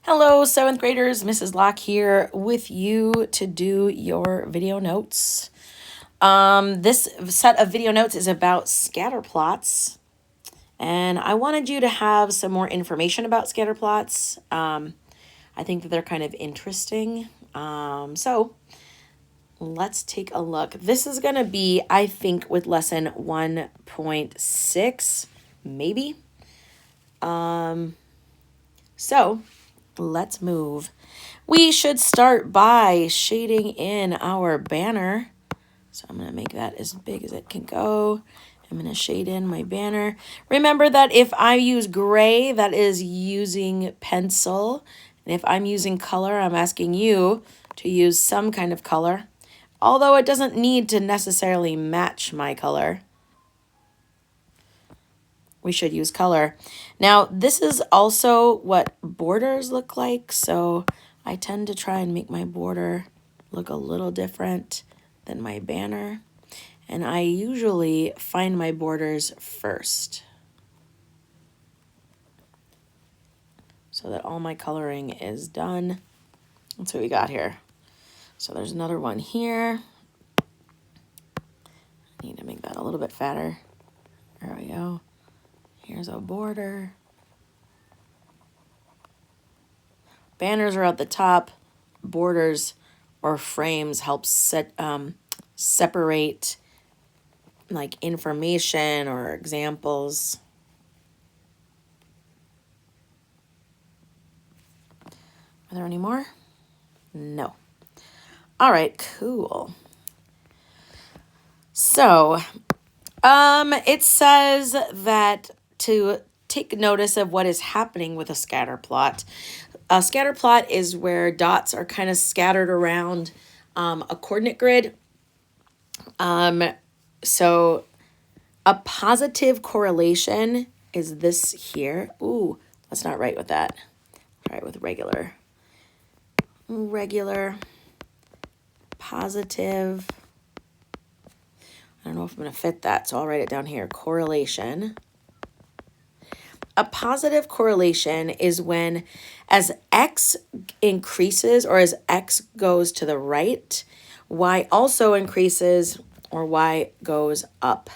Hello, 7th graders. Mrs. Locke here with you to do your video notes. This set of video notes is about scatterplots, and I wanted you to have some more information about scatterplots. I think that they're kind of interesting. So let's take a look. This is going to be, I think, with lesson 1.6, maybe. So let's move. We should start by shading in our banner. So I'm going to make that as big as it can go. I'm going to shade in my banner. Remember that if I use gray, that is using pencil. And if I'm using color, I'm asking you to use some kind of color. Although it doesn't need to necessarily match my color. We should use color. Now, this is also what borders look like. So I tend to try and make my border look a little different than my banner. And I usually find my borders first, so that all my coloring is done. That's what we got here. So there's another one here. I need to make that a little bit fatter. There we go. Here's a border. Banners are at the top. Borders or frames help separate like information or examples. Are there any more? No. All right, cool. So, it says that to take notice of what is happening with a scatter plot. A scatter plot is where dots are kind of scattered around a coordinate grid. So a positive correlation is this here. Ooh, let's not write with that. Try it with regular. Regular, positive. I don't know if I'm going to fit that, so I'll write it down here. Correlation. A positive correlation is when as x increases or as x goes to the right, y also increases or y goes up.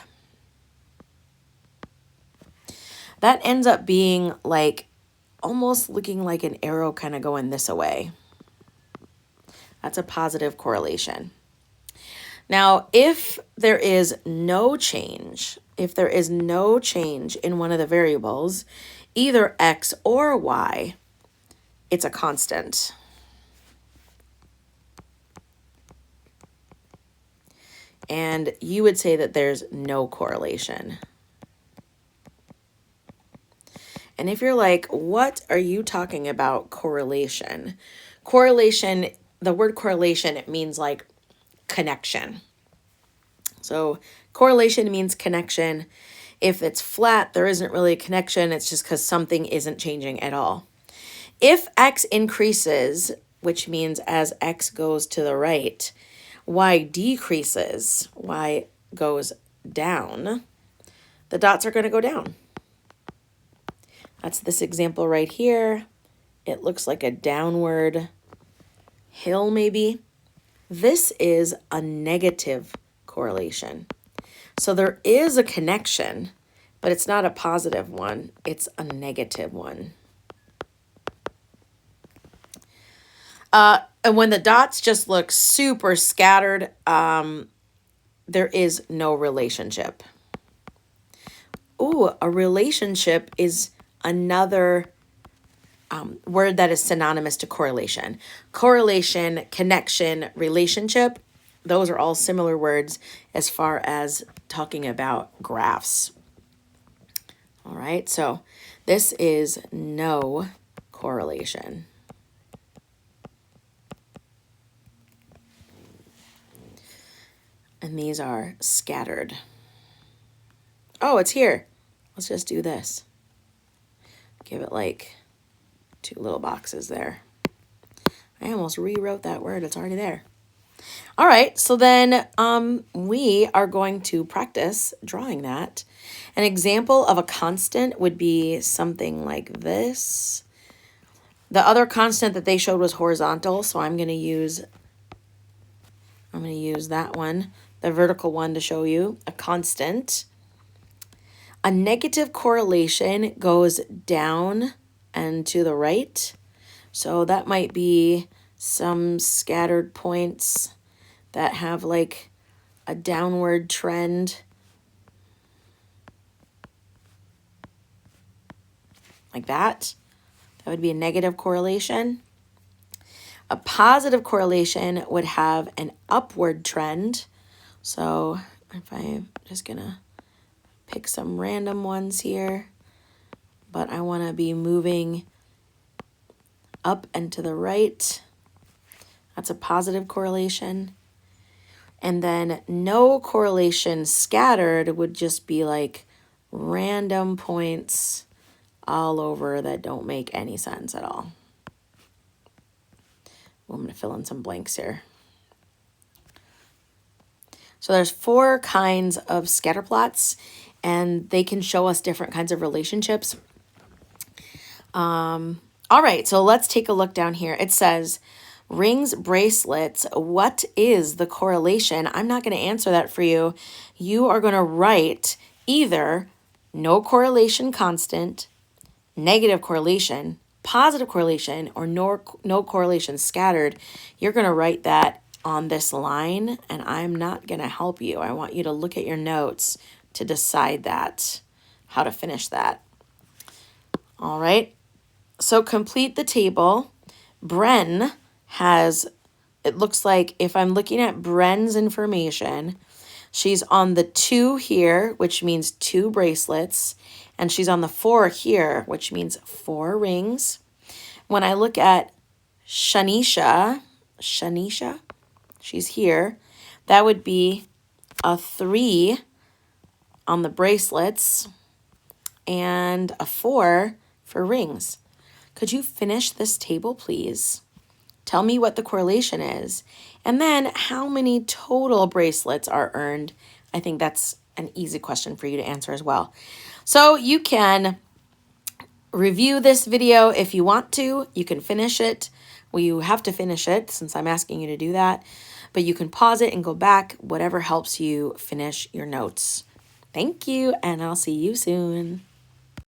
That ends up being like almost looking like an arrow kind of going this way. That's a positive correlation. Now, if there is no change, in one of the variables, either x or y, it's a constant. And you would say that there's no correlation. And if you're like, what are you talking about, correlation? Correlation, the word correlation, it means like connection. So correlation means connection. If it's flat, there isn't really a connection. It's just because something isn't changing at all. If x increases, which means as x goes to the right, y decreases, y goes down, the dots are going to go down. That's this example right here. It looks like a downward hill maybe. This is a negative correlation. So there is a connection, but it's not a positive one. It's a negative one. And when the dots just look super scattered, there is no relationship. Ooh, a relationship is another word that is synonymous to correlation. Correlation, connection, relationship, those are all similar words as far as talking about graphs. All right, so this is no correlation. And these are scattered. Oh, it's here. Let's just do this. Give it like 2 little boxes there. I almost rewrote that word. It's already there. All right, so then we are going to practice drawing that. An example of a constant would be something like this. The other constant that they showed was horizontal, so I'm going to use that one, the vertical one, to show you a constant. A negative correlation goes down and to the right. So that might be some scattered points that have like a downward trend. Like that. That would be a negative correlation. A positive correlation would have an upward trend. So if I'm just gonna pick some random ones here, but I want to be moving up and to the right. That's a positive correlation. And then no correlation scattered would just be like random points all over that don't make any sense at all. Well, I'm going to fill in some blanks here. So there's 4 kinds of scatterplots, and they can show us different kinds of relationships. All right, so let's take a look down here. It says, rings, bracelets, what is the correlation? I'm not going to answer that for you. You are going to write either no correlation constant, negative correlation, positive correlation, or no correlation scattered. You're going to write that on this line, and I'm not going to help you. I want you to look at your notes to decide that, how to finish that. All right. So complete the table. Bren has, it looks like if I'm looking at Bren's information, she's on the 2 here, which means 2 bracelets, and she's on the 4 here, which means 4 rings. When I look at Shanisha, she's here, that would be a 3 on the bracelets and a 4 for rings. Could you finish this table, please? Tell me what the correlation is. And then how many total bracelets are earned? I think that's an easy question for you to answer as well. So you can review this video if you want to. You can finish it. Well, you have to finish it since I'm asking you to do that. But you can pause it and go back, whatever helps you finish your notes. Thank you, and I'll see you soon.